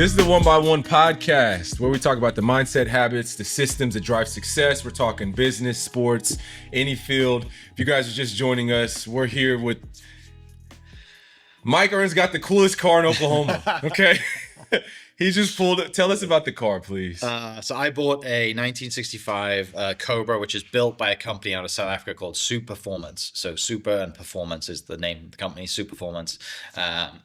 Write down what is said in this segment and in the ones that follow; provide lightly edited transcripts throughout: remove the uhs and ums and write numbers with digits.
This is the Wonbyone Podcast, where we talk about the mindset, habits, the systems that drive success. We're talking business, sports, any field. If you guys are just joining us, we're here with Mike Hearne's got the coolest car in Oklahoma. Okay. He just pulled it. Tell us about the car, please. So I bought a 1965 Cobra, which is built by a company out of South Africa called Super Performance. So Super and Performance is the name of the company, Super Performance.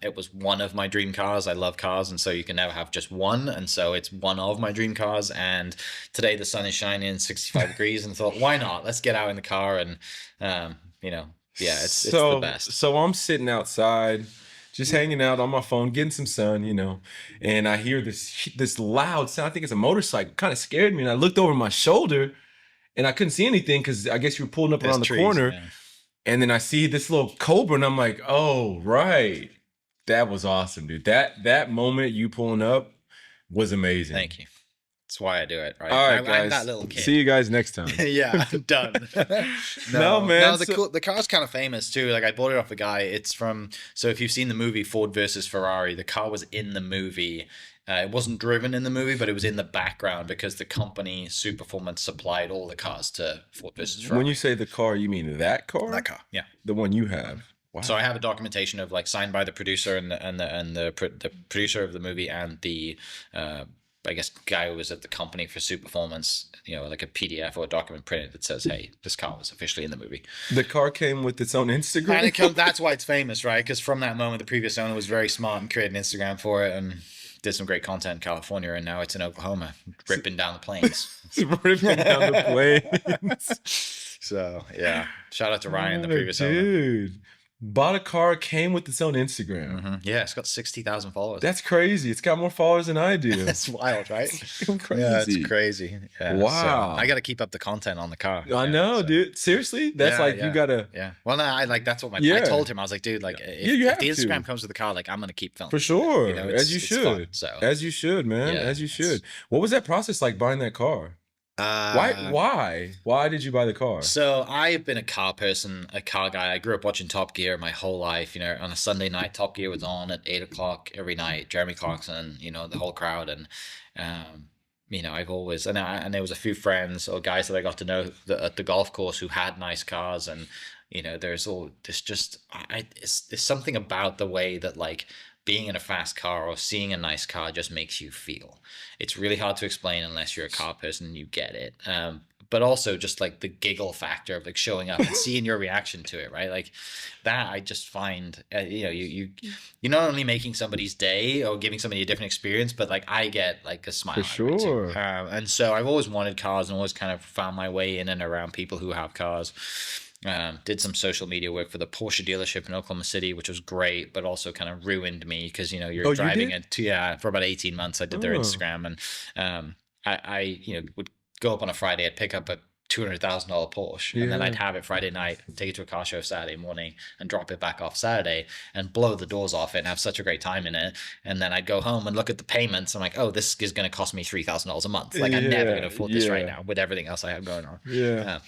It was one of my dream cars. I love cars, and so you can never have just one. And so it's one of my dream cars. And today the sun is shining 65 degrees, and I thought, why not? Let's get out in the car and, it's the best. So I'm sitting outside, just hanging out on my phone, getting some sun, and I hear this loud sound. I think it's a motorcycle. Kind of scared me, and I looked over my shoulder, and I couldn't see anything because I guess you were pulling up around the corner. Yeah. And then I see this little Cobra, and I'm like, oh, right. That was awesome, dude. That moment you pulling up was amazing. Thank you. That's why I do it, right? All right, guys. I'm that little kid. See you guys next time. Yeah, I'm done. No, man. No, the car's kind of famous too. Like I bought it off a guy. It's from, so if you've seen the movie Ford versus Ferrari, the car was in the movie. It wasn't driven in the movie, but it was in the background because the company Super Performance supplied all the cars to Ford versus Ferrari. When you say the car, you mean that car? That car, yeah. The one you have. Wow. So I have a documentation of like signed by the producer and the producer of the movie and the I guess guy who was at the company for Super Performance, like a PDF or a document printed that says, hey, this car was officially in the movie. The car came with its own Instagram? And that's why it's famous, right? Because from that moment, the previous owner was very smart and created an Instagram for it and did some great content in California, and now it's in Oklahoma, ripping down the plains. Ripping down the plains. So, yeah. Shout out to Ryan, the previous owner. Dude. Bought a car, came with its own Instagram. Mm-hmm. Yeah, it's got 60,000 followers. That's crazy. It's got more followers than I do. That's wild, right? Crazy. Yeah, it's crazy. Yeah, wow. So I got to keep up the content on the car. I know, dude. Seriously? That's you got to. Yeah. Well, no, that's what I told him. I was like, dude, if the Instagram comes with the car, like, I'm going to keep filming. For sure. As you should. Fun, so. As you should, man. As you should. What was that process like buying that car? Why did you buy the car? So I've been a car person, a car guy. I grew up watching Top Gear my whole life. On a Sunday night, Top Gear was on at 8:00 every night. Jeremy Clarkson, the whole crowd, and I've always and there was a few friends or guys that I got to know at the golf course who had nice cars, and there's something about the way that like being in a fast car or seeing a nice car just makes you feel. It's really hard to explain unless you're a car person and you get it. But also just like the giggle factor of like showing up and seeing your reaction to it, right? Like that, I just find, you're not only making somebody's day or giving somebody a different experience, but like I get like a smile. For sure. And so I've always wanted cars and always kind of found my way in and around people who have cars. Did some social media work for the Porsche dealership in Oklahoma City, which was great, but also kind of ruined me because, you're driving it for about 18 months. I did their Instagram, and I would go up on a Friday, I'd pick up a $200,000 Porsche, and then I'd have it Friday night, take it to a car show Saturday morning, and drop it back off Saturday, and blow the doors off it, and have such a great time in it. And then I'd go home and look at the payments. I'm like, oh, this is going to cost me $3,000 a month. Like I'm never going to afford this right now with everything else I have going on.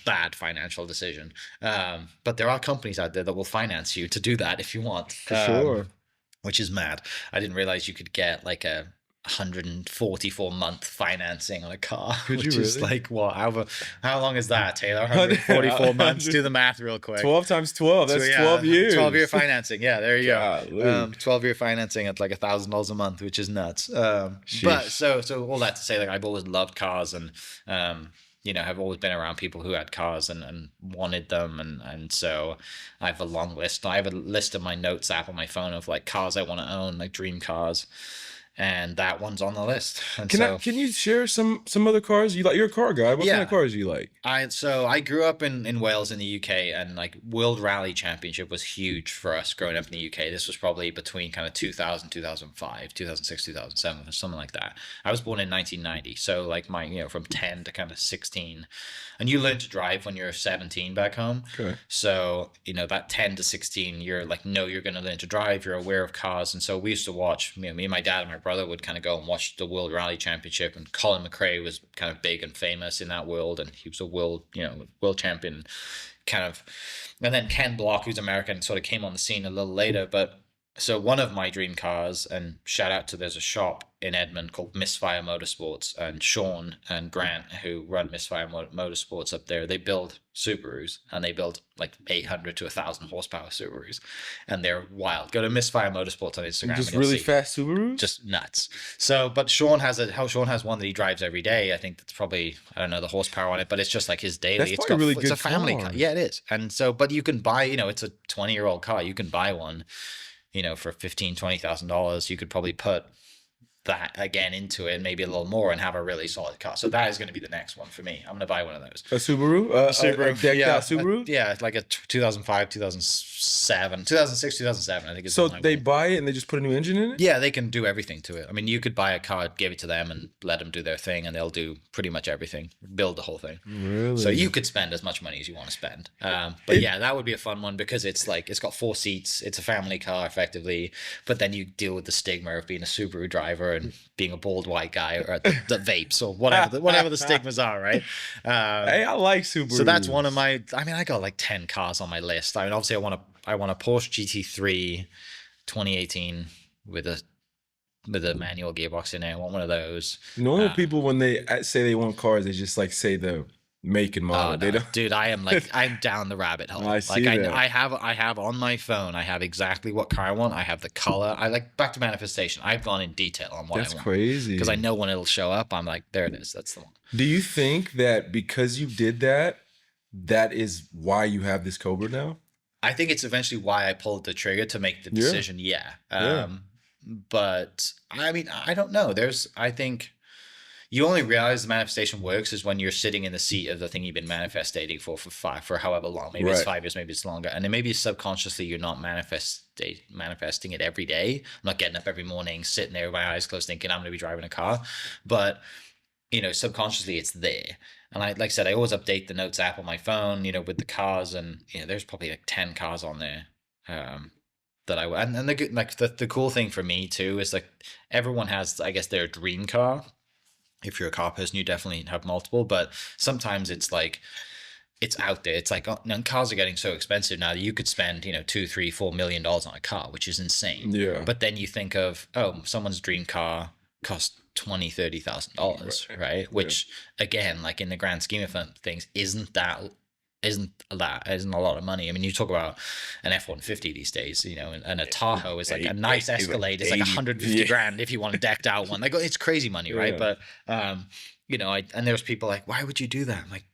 Bad financial decision. But there are companies out there that will finance you to do that if you want. For sure. Which is mad. I didn't realize you could get like a 144-month financing on a car. Could you really? Is like what? How long is that, Taylor? 144 months. Do the math real quick. 12 times 12. That's 12 years. 12-year financing. Yeah, there you go. 12-year financing at like $1,000 a month, which is nuts. But so all that to say, like I've always loved cars and have always been around people who had cars and wanted them. And so I have a long list. I have a list in my notes app on my phone of like cars I want to own, like dream cars. And that one's on the list. And can you share some other cars you like? You're a car guy. What kind of cars do you like? I grew up in Wales in the UK, and like World Rally Championship was huge for us growing up in the UK. This was probably between kind of 2000, 2005, 2006, 2007, or something like that. I was born in 1990, so like my from 10 to kind of 16, and you learn to drive when you're 17 back home. Okay. So that 10 to 16, you're like you're going to learn to drive. You're aware of cars, and so we used to watch. Me and my dad and my brother would kind of go and watch the World Rally Championship, and Colin McRae was kind of big and famous in that world, and he was a world champion kind of. And then Ken Block, who's American, sort of came on the scene a little later, but So one of my dream cars, and shout out to, there's a shop in Edmond called Misfire Motorsports, and Sean and Grant, who run Misfire Motorsports up there, they build Subarus, and they build like 800 to 1,000 horsepower Subarus, and they're wild. Go to Misfire Motorsports on Instagram. Just and you'll really see. fast Subarus? Just nuts. So, but Sean has one that he drives every day. I think that's probably, I don't know the horsepower on it, but it's just like his daily. That's probably a really it's good a family car. car. Yeah, it is. And so, but you can buy, it's a 20-year-old car. You can buy one, for $15,000-$20,000. You could probably put that again into it, maybe a little more, and have a really solid car. So that is going to be the next one for me. I'm going to buy one of those. A Subaru? A decked out Subaru? Yeah, like a 2005, 2007, 2006, 2007, I think it's. So they buy it and they just put a new engine in it? Yeah, they can do everything to it. I mean, you could buy a car, give it to them, and let them do their thing, and they'll do pretty much everything, build the whole thing. Really? So you could spend as much money as you want to spend. But yeah, that would be a fun one, because it's like, it's got 4 seats. It's a family car, effectively. But then you deal with the stigma of being a Subaru driver and being a bald white guy, or the vapes, or whatever the stigmas are, right? Hey, I like Subaru. So that's one of my. I mean, I got like 10 cars on my list. I mean, obviously, I want a Porsche GT3 2018 with a manual gearbox in there. I want one of those. Normal people, when they say they want cars, they just like say the make and model. Oh, They no. don't. Dude, I'm down the rabbit hole. I see that. I have on my phone, I have exactly what car I want. I have the color. I like, back to manifestation. I've gone in detail on what That's I want. crazy. Because I know when it'll show up, I'm like, there it is. That's the one. Do you think that because you did that, that is why you have this Cobra now? I think it's eventually why I pulled the trigger to make the Yeah. decision. Yeah. But I mean, I don't know. I think you only realize the manifestation works is when you're sitting in the seat of the thing you've been manifesting for however long. Maybe it's 5 years, maybe it's longer. And then maybe subconsciously you're not manifesting it every day. I'm not getting up every morning, sitting there with my eyes closed thinking I'm going to be driving a car. But, subconsciously it's there. And like I said, I always update the notes app on my phone, with the cars, and there's probably like 10 cars on there. That I and the good, like the cool thing for me too is like everyone has, I guess, their dream car. If you're a car person, you definitely have multiple, but sometimes it's like it's out there. It's like, cars are getting so expensive now that you could spend, $2, $3, $4 million on a car, which is insane. Yeah. But then you think of, someone's dream car costs $20,000-$30,000, right? Which again, like in the grand scheme of things, isn't a lot of money. I mean, you talk about an F-150 these days, and a Tahoe is like a nice Escalade. It's like 150 grand if you want a decked out one. Like, it's crazy money, right? Yeah. But and there's people like, why would you do that? I'm like,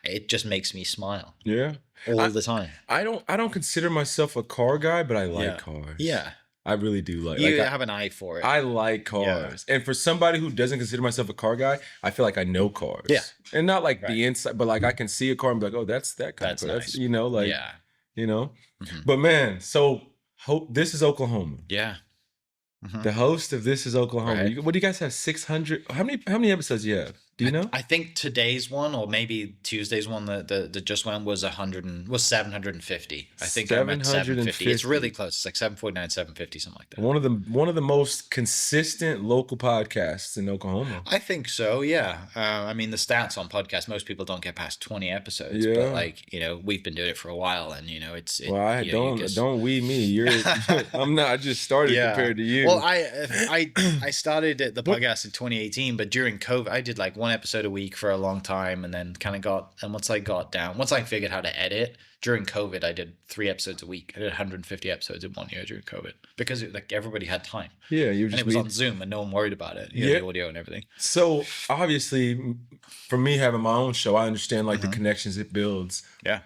it just makes me smile. Yeah. All the time. I don't consider myself a car guy, but I like cars. Yeah. I really do like. You have an eye for it. I like cars, and for somebody who doesn't consider myself a car guy, I feel like I know cars. Yeah, and not like the inside, but like I can see a car and be like, oh, that's that kind of car. Nice. That's, But man, so this is Oklahoma. Yeah. The host of This Is Oklahoma. Right. What do you guys have? 600? How many episodes do you have? Do you know? I think today's one, or maybe Tuesday's one, the just went was 750. I think I'm at 750. It's really close. It's like 749, 750, something like that. One of the most consistent local podcasts in Oklahoma. I think so. Yeah. I mean, the stats on podcasts, most people don't get past 20 episodes. Yeah. But like, we've been doing it for a while, and it's. Well, don't we me. You're. I'm not. I just started compared to you. Well, I started the podcast in 2018, but during COVID, I did like one episode a week for a long time, and then once I figured how to edit during COVID, I did 3 episodes a week. I did 150 episodes in 1 year during COVID because everybody had time. Yeah, and it was on Zoom, and no one worried about it. The audio and everything. So obviously, for me having my own show, I understand like the connections it builds. Yeah.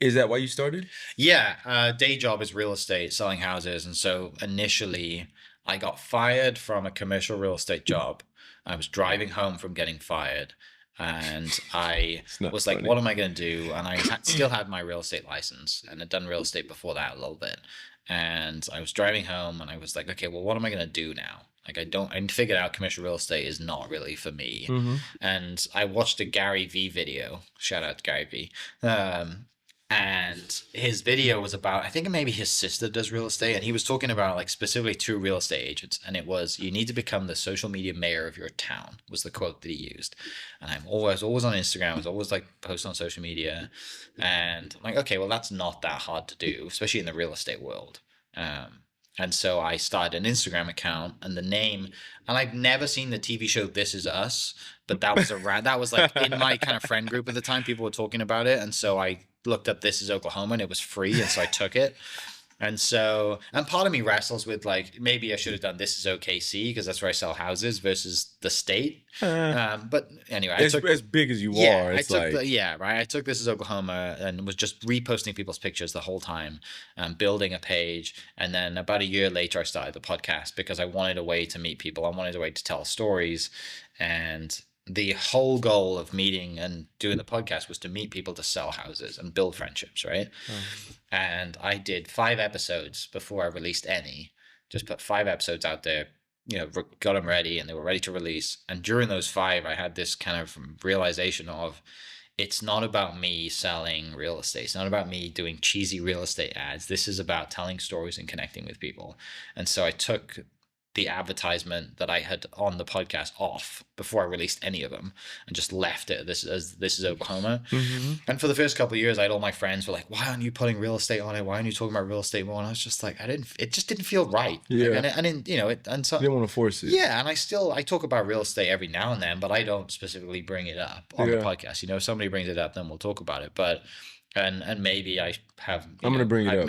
Is that why you started? Yeah. Day job is real estate, selling houses, and so initially I got fired from a commercial real estate job. I was driving home from getting fired, and I was like, what am I going to do? And I still had my real estate license, and had done real estate before that a little bit. And I was driving home, and I was like, okay, well, what am I going to do now? Like, I figured out commercial real estate is not really for me. And I watched a Gary V video. Shout out to Gary V. And his video was about, I think maybe his sister does real estate, and he was talking about like specifically 2 real estate agents, and it was, you need to become the social media mayor of your town, was the quote that he used. And I'm always on Instagram, I was always like post on social media, and I'm like, okay, well, that's not that hard to do, especially in the real estate world. And so I started an Instagram account, and the name, and I've never seen the TV show This Is Us, but that was like in my kind of friend group at the time. People were talking about it, and so I looked up This Is Oklahoma, and it was free, and so I took it. And so, and part of me wrestles with like, maybe I should have done This Is OKC because that's where I sell houses versus the state. But anyway, as big as you are, it's right. I took This Is Oklahoma and was just reposting people's pictures the whole time, building a page. And then about a year later, I started the podcast because I wanted a way to meet people. I wanted a way to tell stories. And the whole goal of meeting and doing the podcast was to meet people to sell houses and build friendships, right? And I did 5 episodes before I released any. Just put 5 episodes out there, got them ready, and they were ready to release. And during those 5, I had this kind of realization of, it's not about me selling real estate. It's not about me doing cheesy real estate ads. This is about telling stories and connecting with people. And so I took the advertisement that I had on the podcast off before I released any of them and just left it This Is Oklahoma. And for the first couple of years, I had all my friends were like, why aren't you putting real estate on it? Why aren't you talking about real estate more? And I was just like, it just didn't feel right. Yeah. Like, I didn't, and so. You didn't want to force it. Yeah. And I talk about real estate every now and then, but I don't specifically bring it up on the podcast. If somebody brings it up, then we'll talk about it. But and maybe I have. I'm going to bring it up.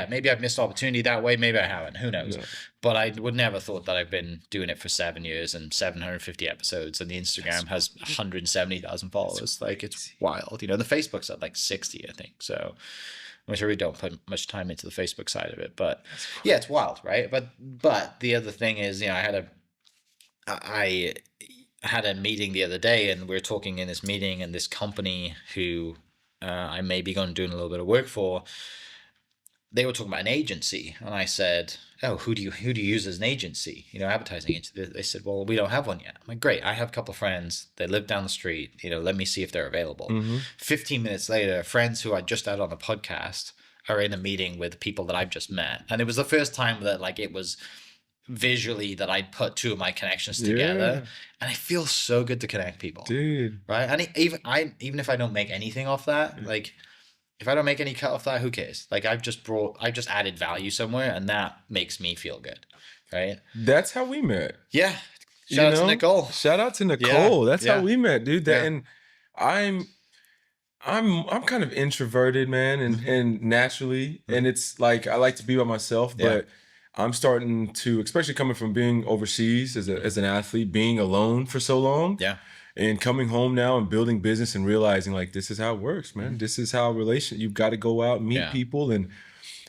Maybe I've missed opportunity that way. Maybe I haven't. Who knows? Yeah. But I would never thought that I've been doing it for 7 years and 750 episodes, and the Instagram has 170,000 followers. Like, it's wild. The Facebook's at like 60, I think. So I'm sure we don't put much time into the Facebook side of it, but yeah, it's wild, right? But the other thing is, I had a meeting the other day, and we were talking in this meeting, and this company who I may be going to do a little bit of work for, they were talking about an agency, and I said, "Oh, who do you use as an agency? Advertising agency." They said, "Well, we don't have one yet." I'm like, "Great, I have a couple of friends. They live down the street. Let me see if they're available." 15 minutes later, friends who I just had on the podcast are in a meeting with people that I've just met, and it was the first time that like it was visually that I'd put 2 of my connections together, and it feels so good to connect people, dude. Right? And even if I don't make anything off that, like if I don't make any cut off that, who cares? Like I've just added value somewhere, and that makes me feel good, right? That's how we met. Yeah. Shout out to Nicole. Shout out to Nicole. That's how we met, dude. And I'm kind of introverted, man, and naturally, and it's like I like to be by myself, but I'm starting to, especially coming from being overseas as an athlete, being alone for so long. Yeah. And coming home now and building business and realizing like this is how it works, man. This is how you've got to go out and meet people. And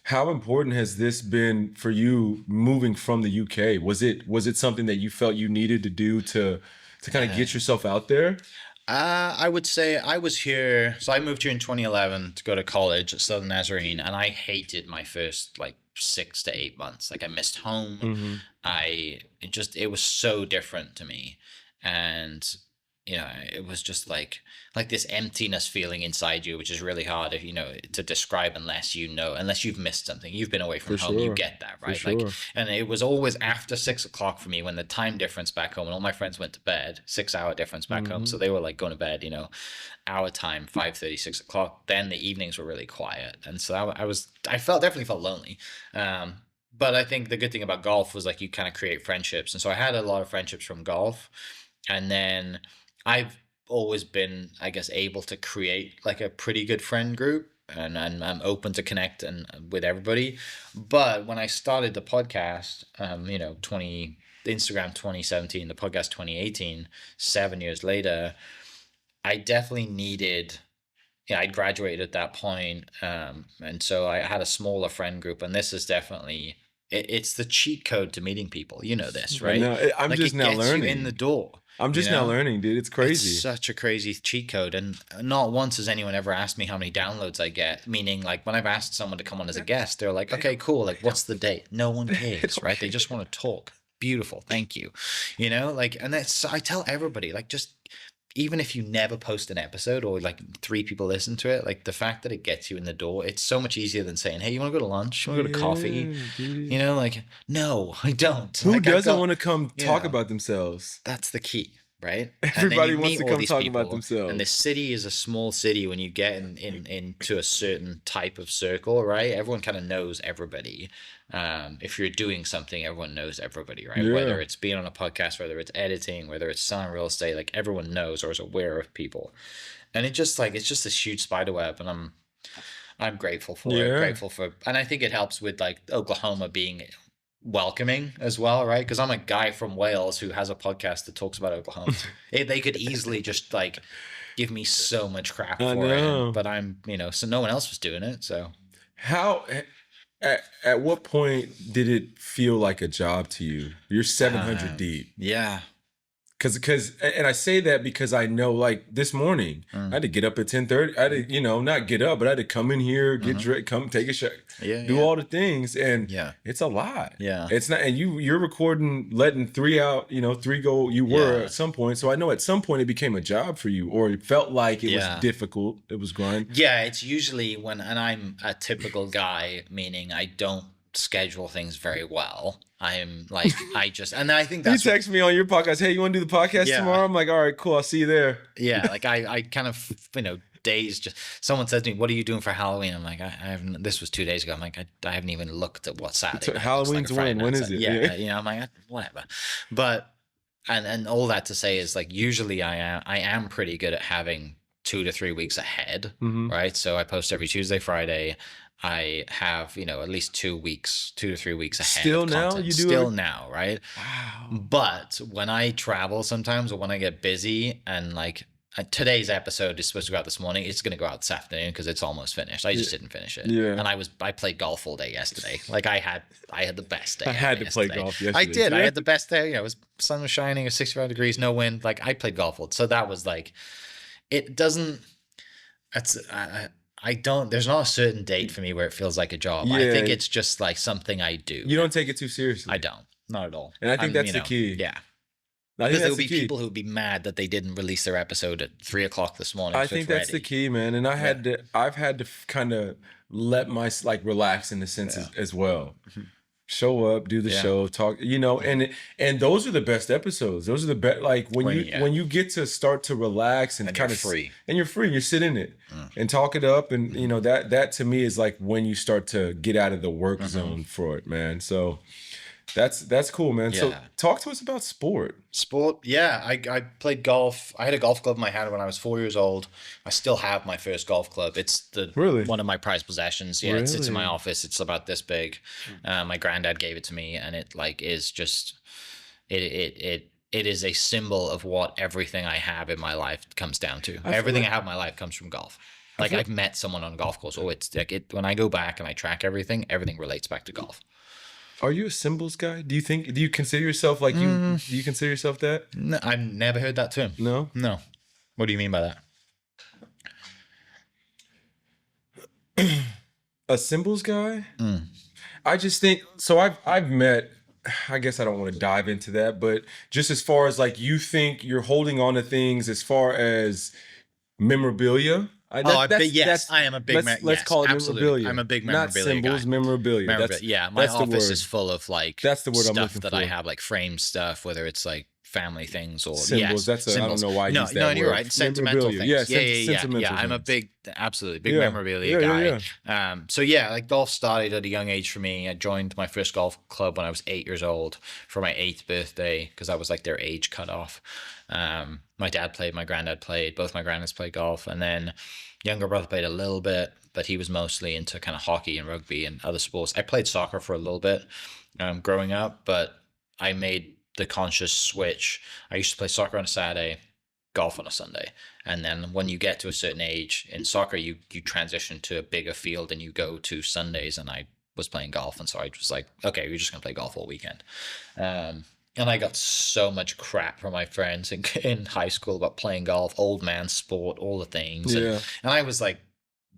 how important has this been for you moving from the UK? Was it something that you felt you needed to do to kind of get yourself out there? I would say I was here. So I moved here in 2011 to go to college at Southern Nazarene, and I hated my first like 6 to 8 months. Like I missed home. It was so different to me. And it was just like this emptiness feeling inside you, which is really hard to describe unless you've missed something. You've been away from home, you get that, right? And it was always after 6 o'clock for me when the time difference back home, and all my friends went to bed, 6-hour difference back home. So they were like going to bed, our time, 5:30, 6 o'clock. Then the evenings were really quiet. And so I definitely felt lonely. But I think the good thing about golf was like you kind of create friendships. And so I had a lot of friendships from golf. And then I've always been, I guess, able to create like a pretty good friend group, and I'm open to connect with everybody. But when I started the podcast, Instagram 2017, the podcast 2018, 7 years later, I definitely needed. I'd graduated at that point, and so I had a smaller friend group, and this is definitely. It's the cheat code to meeting people. You know this, right? No, I'm like just now learning. You in the door. I'm just now learning, dude. It's crazy. It's such a crazy cheat code. And not once has anyone ever asked me how many downloads I get. Meaning, like, when I've asked someone to come on as a guest, they're like, okay, cool. Like, what's the date? No one cares, right? They just want to talk. Beautiful. Thank you. And I tell everybody, like, just even if you never post an episode or like 3 people listen to it, like the fact that it gets you in the door, it's so much easier than saying, hey, you want to go to lunch? You want to go to coffee? Dude. No, I don't. Who doesn't want to come talk about themselves? That's the key. right? And then Everybody you wants meet to all come these talk about people, and this themselves. city is a small city when you get into a certain type of circle, right? Everyone kind of knows everybody. If you're doing something, everyone knows everybody, right? Yeah. Whether it's being on a podcast, whether it's editing, whether it's selling real estate, like everyone knows or is aware of people. And it's just this huge spider web, and I'm grateful for it. Yeah. Grateful for, and I think it helps with like Oklahoma being welcoming as well, right? Because I'm a guy from Wales who has a podcast that talks about Oklahoma. They could easily just like give me so much crap I for it, know. but I'm, so no one else was doing it, so How at what point did it feel like a job to you? You're 700 deep. yeah. Cause, and I say that because I know, like this morning, I had to get up at 10:30. I had to, not get up, but I had to come in here, get dressed, come take a shower, Yeah, do yeah. all the things, and Yeah. it's a lot. Yeah. It's not, and you're recording, letting 3 out, 3 go. You were Yeah. at some point, so I know at some point it became a job for you, or it felt like it was difficult. It was grind. Yeah, it's usually and I'm a typical guy, meaning I don't schedule things very well. I'm like, and I think You that's, text me on your podcast, hey, you want to do the podcast Yeah. tomorrow? I'm like, all right, cool, I'll see you there. yeah, like I kind of, days just, someone says to me, what are you doing for Halloween? I'm like, I haven't, this was 2 days ago. I'm like, I haven't even looked at what Saturday night looks Halloween's like, Friday when? When night. is it? Yeah, I'm like, whatever. But, and all that to say is like, usually I am pretty good at having 2 to 3 weeks ahead, right? So I post every Tuesday, Friday. I have, at least 2 to 3 weeks ahead. Still of now? content. You do Still it? now, right? Wow. But when I travel sometimes, or when I get busy, and like today's episode is supposed to go out this morning, it's going to go out this afternoon because it's almost finished. I just didn't finish it. Yeah. And I played golf all day yesterday. Like I had the best day. I had to play yesterday. golf yesterday. I did. too. I had the best day. It was sun was shining, it was 65 degrees, no wind. Like I played golf all. So that was like, it doesn't. That's I don't. There's not a certain date for me where it feels like a job. I think it's just like something I do. You don't take it too seriously. I don't. Not at all. And I think that's the key. Yeah. I think Because there that's would the be key. people who would be mad that they didn't release their episode at 3:00 this morning. I so think it's that's the ready. key, man. And I've had to kind of let my relax in the sense as well. Show up, do the show, talk, and those are the best episodes. Those are the best, like when you get to start to relax and kind of free. And you're free, you sit in it and talk it up. And that to me is like when you start to get out of the work zone for it, man. So that's cool, man. So talk to us about sport. Sport, yeah. I played golf. I had a golf club in my hand when I was 4 years old. I still have my first golf club. It's one of my prized possessions. Yeah, it sits in my office. It's about this big. My granddad gave it to me, and it like is just it is a symbol of what everything I have in my life comes down to. Everything I have in my life comes from golf. Like I've met someone on a golf course. It's like when I go back and I track everything relates back to golf. Are you a symbols guy? Do you consider yourself like do you consider yourself that? No, I've never heard that term. No? No. What do you mean by that? A symbols guy? I just think so. I've met. I guess I don't want to dive into that, but just as far as like you think you're holding on to things as far as memorabilia. I am a big. Let's call it memorabilia. I'm a big memorabilia Not symbols, guy. memorabilia. My office is full of like that's the word I'm stuff looking that for. I have, like framed stuff, whether it's like family things or symbols. Symbols. I don't know why I use that No, word. you're right. Sentimental things. Sentimental I'm a things. absolutely big memorabilia guy. So yeah, like golf started at a young age for me. I joined my first golf club when I was 8 years old for my 8th birthday because that was like their age cutoff. My dad played, my granddad played, both my granddads played golf, and then younger brother played a little bit, but he was mostly into kind of hockey and rugby and other sports. I played soccer for a little bit growing up, but I made the conscious switch. I used to play soccer on a Saturday, golf on a Sunday. And then when you get to a certain age in soccer, you transition to a bigger field and you go to Sundays, and I was playing golf. And so I was like, okay, we're just going to play golf all weekend. And I got so much crap from my friends in high school about playing golf, old man sport, all the things. And I was like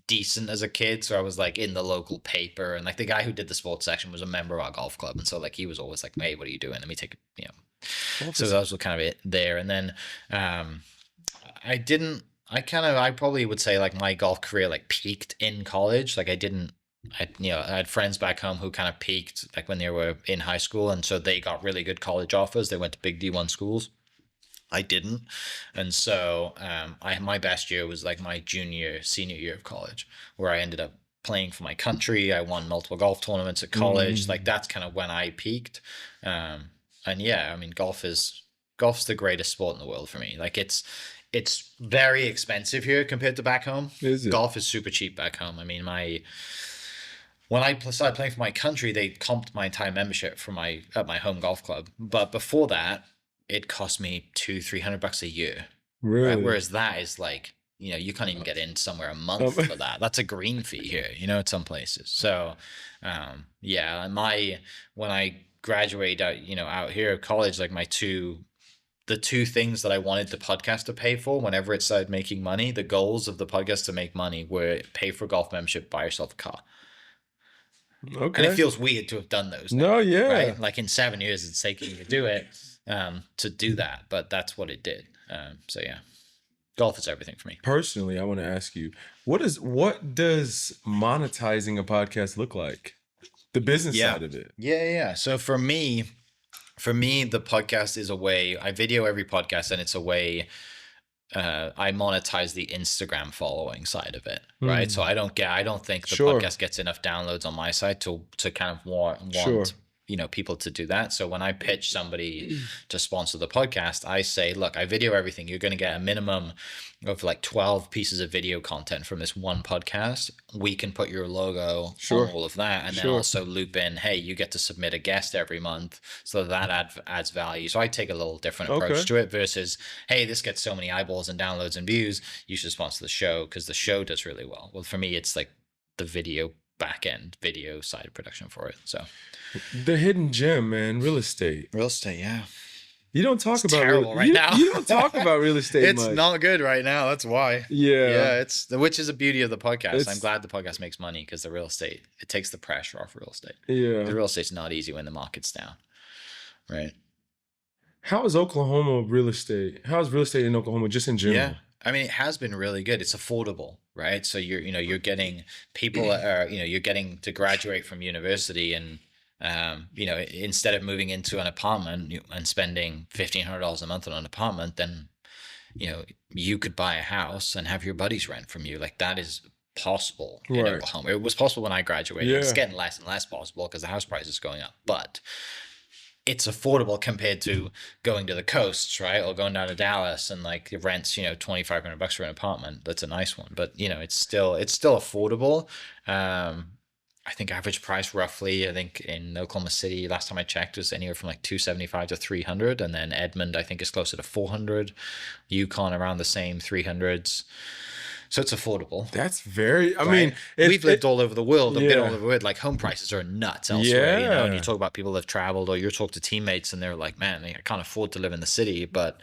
decent as a kid. So I was like in the local paper, and like the guy who did the sports section was a member of our golf club. And so like he was always like, hey, what are you doing? Let me take it, So that was kind of it there. And then I probably would say like my golf career like peaked in college. Like I had friends back home who kind of peaked like when they were in high school, and so they got really good college offers. They went to big D1 schools, I didn't. And so my best year was like my senior year of college, where I ended up playing for my country. I won multiple golf tournaments at college. Like that's kind of when I peaked. And yeah, I mean, golf's the greatest sport in the world for me. Like it's very expensive here compared to back home. Is it? Golf is super cheap back home. I mean, when I started playing for my country, they comped my entire membership for at my home golf club. But before that, it cost me $200-300 a year. Right? Really? Whereas that is like, you can't even get in somewhere a month for that. That's a green fee here, at some places. So, yeah, when I graduated out here at college, like the two things that I wanted the podcast to pay for whenever it started making money, the goals of the podcast to make money were pay for golf membership, buy yourself a car. Okay. And it feels weird to have done those now, No, yeah. right? Like in 7 years, it's taking you to do it, to do that, but that's what it did. So yeah, golf is everything for me. Personally, I want to ask you, what does monetizing a podcast look like? The business side of it. Yeah. So for me, the podcast is a way I video every podcast, and it's a way I monetize the Instagram following side of it, right? So I don't think the podcast gets enough downloads on my side to kind of want people to do that. So when I pitch somebody to sponsor the podcast, I say, look, I video everything. You're going to get a minimum of like 12 pieces of video content from this one podcast. We can put your logo on all of that, and then also loop in, hey, you get to submit a guest every month, so that adds value. So I take a little different approach to it versus, hey, this gets so many eyeballs and downloads and views, you should sponsor the show because the show does really well. Well, for me, it's like the video side of production for it. So the hidden gem, man, real estate, yeah. You don't talk it's about terrible right now. You don't talk about real estate it's much. Not good right now. That's why. Yeah. Which is the beauty of the podcast. I'm glad the podcast makes money because the real estate, it takes the pressure off real estate. Yeah. The real estate's not easy when the market's down. Right. How is Oklahoma real estate? How is real estate in Oklahoma just in general? Yeah. I mean, it has been really good. It's affordable, right? So you're getting people you're getting to graduate from university and instead of moving into an apartment and spending $1,500 a month on an apartment, then, you could buy a house and have your buddies rent from you. Like that is possible in Oklahoma. It was possible when I graduated. Yeah. It's getting less and less possible because the house price is going up, but it's affordable compared to going to the coasts, right? Or going down to Dallas and like the rent's, $2,500 for an apartment. That's a nice one, but it's still affordable. I think average price roughly, I think in Oklahoma City, last time I checked, was anywhere from like $275 to $300. And then Edmond, I think, is closer to $400. Yukon around the same, $300s. So it's affordable. That's very, I mean, we've lived all over the world. I've been all over the world. Like home prices are nuts elsewhere. And you talk about people that have traveled, or you talk to teammates and they're like, man, I can't afford to live in the city, but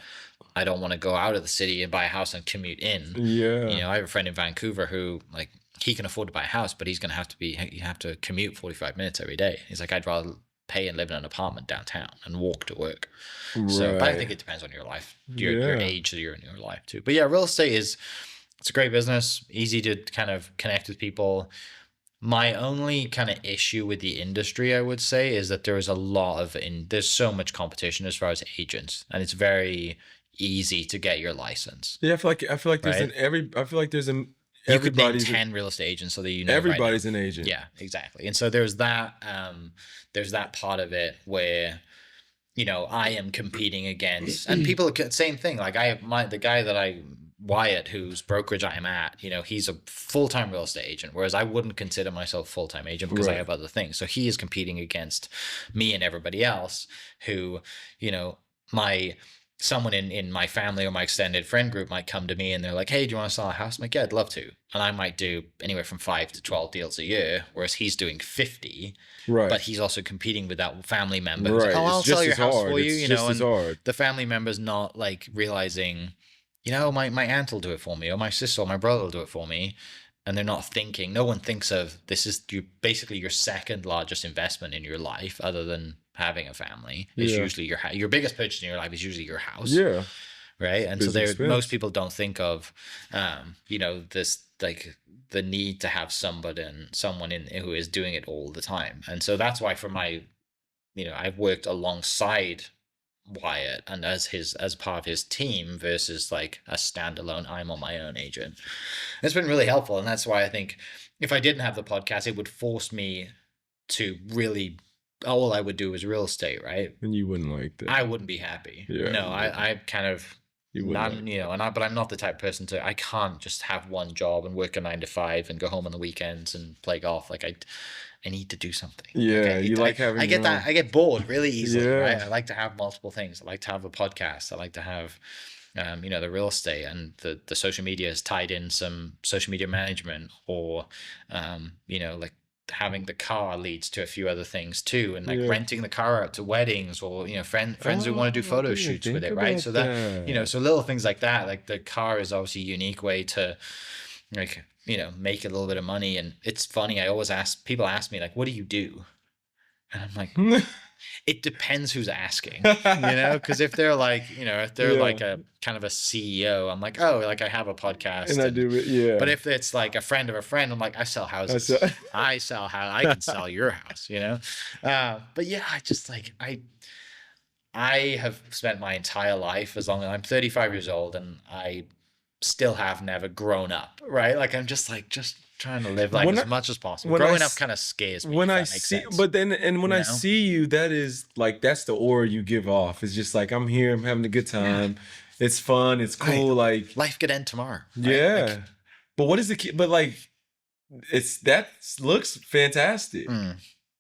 I don't want to go out of the city and buy a house and commute in. Yeah. I have a friend in Vancouver who like, he can afford to buy a house, but he's going to have to commute 45 minutes every day. He's like, I'd rather pay and live in an apartment downtown and walk to work. Right. So, but I think it depends on your life, your age that you're in your life too. But yeah, real estate it's a great business, easy to kind of connect with people. My only kind of issue with the industry, I would say, is that there's so much competition as far as agents, and it's very easy to get your license. Yeah, I feel like there's you could name 10 real estate agents so that everybody's an agent. Yeah, exactly. And so there's that part of it where I am competing against, and people same thing. Like the guy Wyatt, whose brokerage I am at, he's a full-time real estate agent, whereas I wouldn't consider myself a full-time agent because I have other things. So he is competing against me and everybody else who, someone in my family or my extended friend group might come to me and they're like, hey, do you want to sell a house? I'm like, yeah, I'd love to. And I might do anywhere from 5 to 12 deals a year, whereas he's doing 50. Right. But he's also competing with that family member. Who's like, oh, I'll sell your house for you. And the family member's not like realizing, my aunt will do it for me, or my sister or my brother will do it for me. And they're not thinking, no one thinks of this is basically your second largest investment in your life, other than having a family. Is usually your biggest purchase in your life is usually your house. Yeah. Right. And so most people don't think of, this, like the need to have someone who is doing it all the time. And so that's why for my, I've worked alongside Wyatt and as part of his team versus like a standalone I'm on my own agent. It's been really helpful, and that's why I think if I didn't have the podcast, it would force me to really, all I would do is real estate, right? And you wouldn't like that. I wouldn't be happy. Yeah. No, I kind of not, like you know, but I'm not the type of person I can't just have one job and work a 9 to 5 and go home on the weekends and play golf. Like I need to do something. Yeah, like you like having. I get that. I get bored really easily. Yeah. Right. I like to have multiple things. I like to have a podcast. I like to have, you know, the real estate, and the social media is tied in some social media management, or, you know, like having the car leads to a few other things too, and like renting the car out to weddings, or, you know, friends who want to do photo shoots with it, right? So that, you know, so little things like that. Like the car is obviously a unique way to, like, you know, make a little bit of money. And it's funny, I always people ask me like, what do you do? And I'm like, it depends who's asking, you know, because if they're like, you know, if they're like a kind of a CEO, I'm like, oh, like I have a podcast and I do it. Yeah. But if it's like a friend of a friend, I'm like, I sell houses. I sell house. I can sell your house, you know. But yeah, I just like I have spent my entire life, as long as I'm 35 years old, and I still have never grown up, right? Like I'm just trying to live life as much as possible. Growing up kind of scares me. When I see, sense. But then, and when I see you, that is like, that's the aura you give off. It's just like, I'm here, I'm having a good time. Yeah. It's fun, it's cool. Right. Like life could end tomorrow. Right? Yeah. Like, but what is the key? But like, that looks fantastic.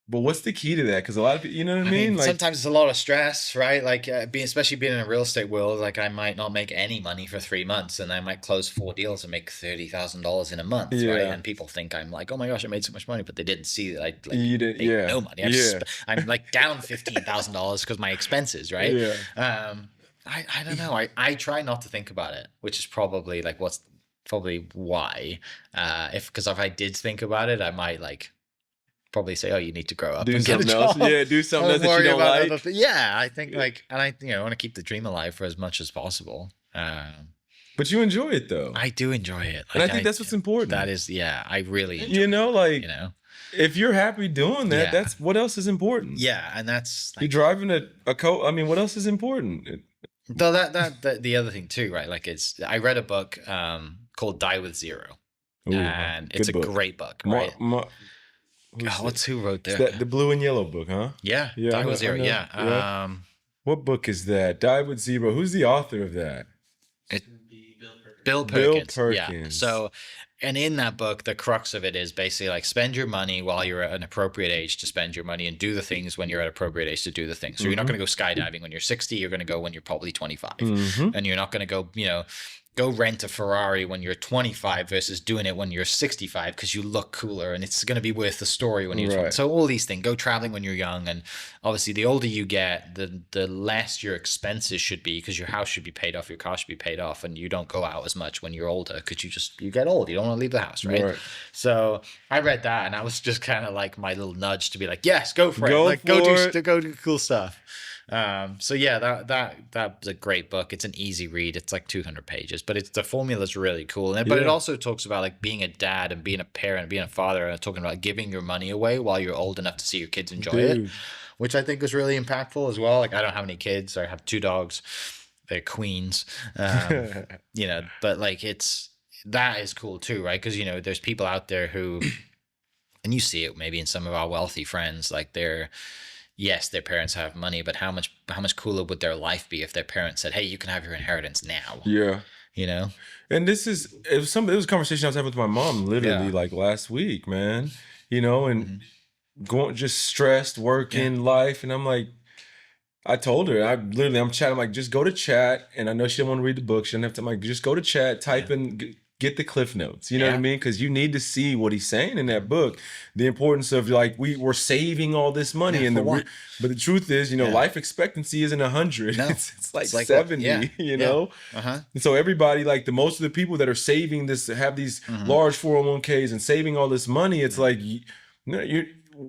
But what's the key to that? Because a lot of people, you know what I mean? Like, sometimes it's a lot of stress, right? Like especially being in a real estate world, like I might not make any money for 3 months, and I might close 4 deals and make $30,000 in a month, right? And people think I'm like, oh my gosh, I made so much money, but they didn't see that I made no money. I'm like down $15,000 because my expenses, right? Yeah. I don't know. I try not to think about it, which is probably like probably why. Because if I did think about it, I might like probably say, oh, you need to grow up and get a job. Yeah, do something else that you don't like. Yeah, I think like, and I, you know, want to keep the dream alive for as much as possible. But you enjoy it though. I do enjoy it. Like, and I think that's what's important. That is, yeah, I really enjoy you know, like, you know, if you're happy doing that, that's what else is important. Yeah, and that's like, you're driving a coat. I mean, what else is important? Though that the other thing too, right? Like I read a book called Die with Zero. Ooh, and it's a great book, right? Who wrote that? That the blue and yellow book, huh? Yeah, Die with Zero. Yeah. What book is that? Die with Zero. Who's the author of that? Bill Perkins. Yeah. So, and in that book, the crux of it is basically like spend your money while you're at an appropriate age to spend your money, and do the things when you're at appropriate age to do the things. So you're not going to go skydiving when you're 60. You're going to go when you're probably 25, and you're not going to go, you know, go rent a Ferrari when you're 25 versus doing it when you're 65 because you look cooler and it's going to be worth the story when you're 20. So all these things, go traveling when you're young, and obviously the older you get, the less your expenses should be, because your house should be paid off, your car should be paid off, and you don't go out as much when you're older because you get old. You don't want to leave the house, right? So I read that, and that was just kind of like my little nudge to be like, yes, go for it. Like go do cool stuff. So yeah, that was a great book. It's an easy read. It's like 200 pages, but the formula's really cool. But it also talks about like being a dad and being a parent, being a father, and talking about giving your money away while you're old enough to see your kids enjoy it, which I think is really impactful as well. Like I don't have any kids. I have 2 dogs. They're queens. You know, but like that is cool too, right? Because, you know, there's people out there who, and you see it maybe in some of our wealthy friends, like yes, their parents have money, but how much cooler would their life be if their parents said, hey, you can have your inheritance now? Yeah. You know? And it was a conversation I was having with my mom literally like last week, man. You know, and going just stressed, working, life. And I'm like, I told her, I'm chatting, I'm like, just go to chat. And I know she didn't want to read the book. She didn't have to, I'm like, just go to chat, type in, get the cliff notes. You know what I mean? Because you need to see what he's saying in that book. The importance of like, we're saving all this money. But the truth is, you know, life expectancy isn't 100. No. It's like 70, you know? And so everybody, like most of the people that are saving this, have these large 401ks and saving all this money, it's like,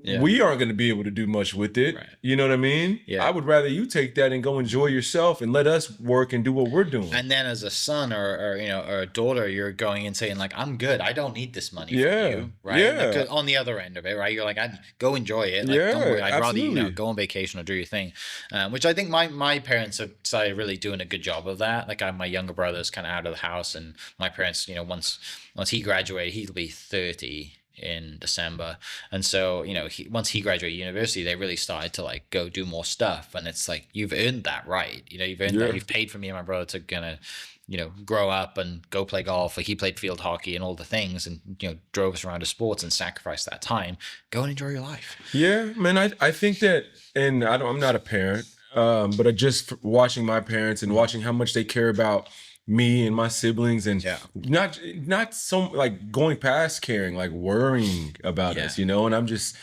Yeah. we aren't going to be able to do much with it. Right. You know what I mean? Yeah. I would rather you take that and go enjoy yourself and let us work and do what we're doing. And then as a son or you know, or a daughter, you're going and saying like, I'm good. I don't need this money Yeah. from you. Right. Yeah. Like, on the other end of it, right. You're like, I'd go enjoy it. Like, Yeah, don't worry. I'd rather, you know, absolutely. go on vacation or do your thing. Which I think my parents have started really doing a good job of that. Like my younger brother's kind of out of the house, and my parents, you know, once he graduated, he'll be 30 in December, and so, you know, once he graduated university, they really started to like go do more stuff, and it's like, you've earned that, right? You know, you've earned that. You've paid for me and my brother to gonna, you know, grow up and go play golf. Like he played field hockey and all the things, and, you know, drove us around to sports and sacrificed that time. Go and enjoy your life. Yeah, man. I think that, and I'm not a parent, but just watching my parents and watching how much they care about me and my siblings, and not so like going past caring, like worrying about us, you know. And I'm just,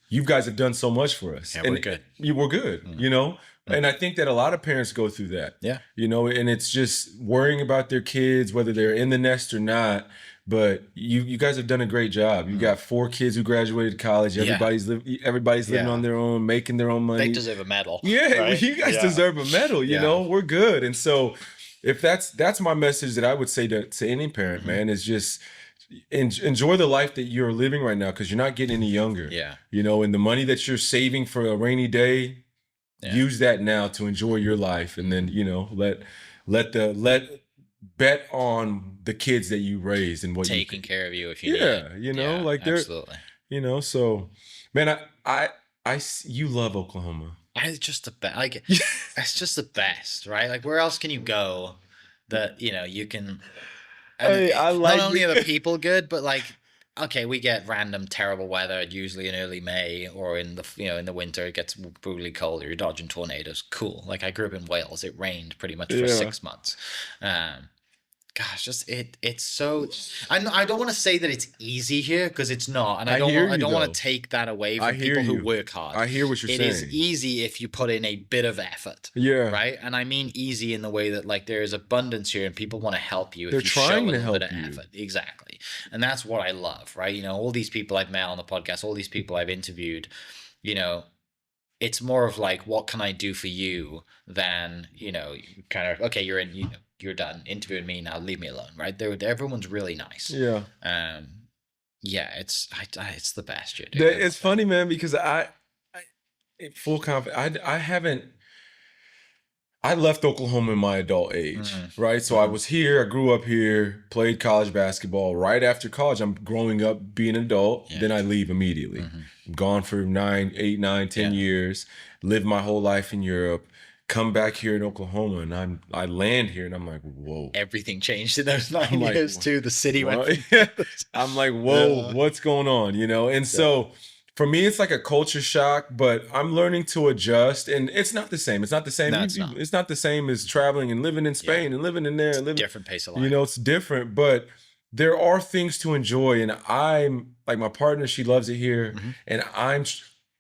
you guys have done so much for us. Yeah, and we're good. You were good, you know. And I think that a lot of parents go through that. Yeah. You know, and it's just worrying about their kids, whether they're in the nest or not. But you guys have done a great job. You got 4 kids who graduated college. Everybody's living on their own, making their own money. They deserve a medal. Yeah, right? you guys deserve a medal. You know, we're good. And so, if that's my message that I would say to any parent, man, is just enjoy the life that you're living right now, because you're not getting any younger. Yeah. You know, and the money that you're saving for a rainy day, use that now to enjoy your life, and then, you know, bet on the kids that you raised and what taking care of you if you need it. You know, like they're absolutely. You know, so man, you love Oklahoma. It's just the best. Like, it's just the best, right? Like, where else can you go that, you know, you can? Hey, I like not only are the people good, but like, okay, we get random terrible weather, usually in early May, or in the, you know, in the winter it gets brutally cold, or you're dodging tornadoes. Cool. Like, I grew up in Wales. It rained pretty much for 6 months. Gosh, just it's so. I don't want to say that it's easy here, because it's not, and I don't want to take that away from people who work hard. I hear what you're saying. It is easy if you put in a bit of effort. Yeah. Right, and I mean easy in the way that, like, there is abundance here, and people want to help you. They're if you trying show to a help bit of you. effort. Exactly, and that's what I love. Right, you know, all these people I've met on the podcast, all these people I've interviewed, you know. It's more of like, what can I do for you, than, you know, kind of, okay, you're in, you know, you're done interviewing me, now leave me alone, right? Everyone's really nice. Yeah. It's the best. It's funny, man, because I full confidence. I left Oklahoma in my adult age, right? So I was here, I grew up here, played college basketball. Right after college, I'm growing up, being an adult. Then I leave immediately. I'm gone for 8, 9, 10 years, lived my whole life in Europe, come back here in Oklahoma, and I land here, and I'm like, whoa. Everything changed in those 9 years too. The city went. I'm like, whoa, what's going on? You know? And so for me, it's like a culture shock, but I'm learning to adjust, and it's not the same. It's not the same. No, it's not the same as traveling and living in Spain and living in there. It's a different pace of life. You know, it's different, but there are things to enjoy. And I'm like, my partner, she loves it here, and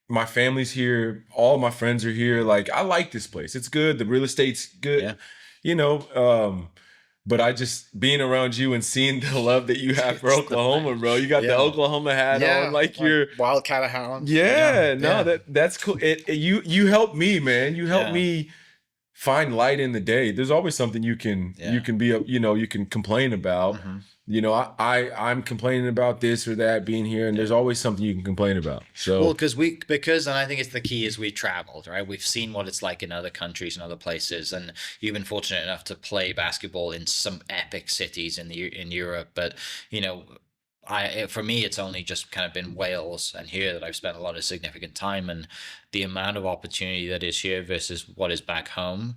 my family's here. All my friends are here. Like, I like this place. It's good. The real estate's good. You know, but I just, being around you and seeing the love that you have for Oklahoma, bro. You got the Oklahoma hat on, like you're Wildcat hat on. That's cool. You help me, man. You help me find light in the day. There's always something you can be, you know, you can complain about. You know, I'm complaining about this or that being here, and there's always something you can complain about. So, well, because and I think it's the key is we've traveled, right? We've seen what it's like in other countries and other places, and you've been fortunate enough to play basketball in some epic cities in Europe. But, you know, for me, it's only just kind of been Wales and here that I've spent a lot of significant time, and the amount of opportunity that is here versus what is back home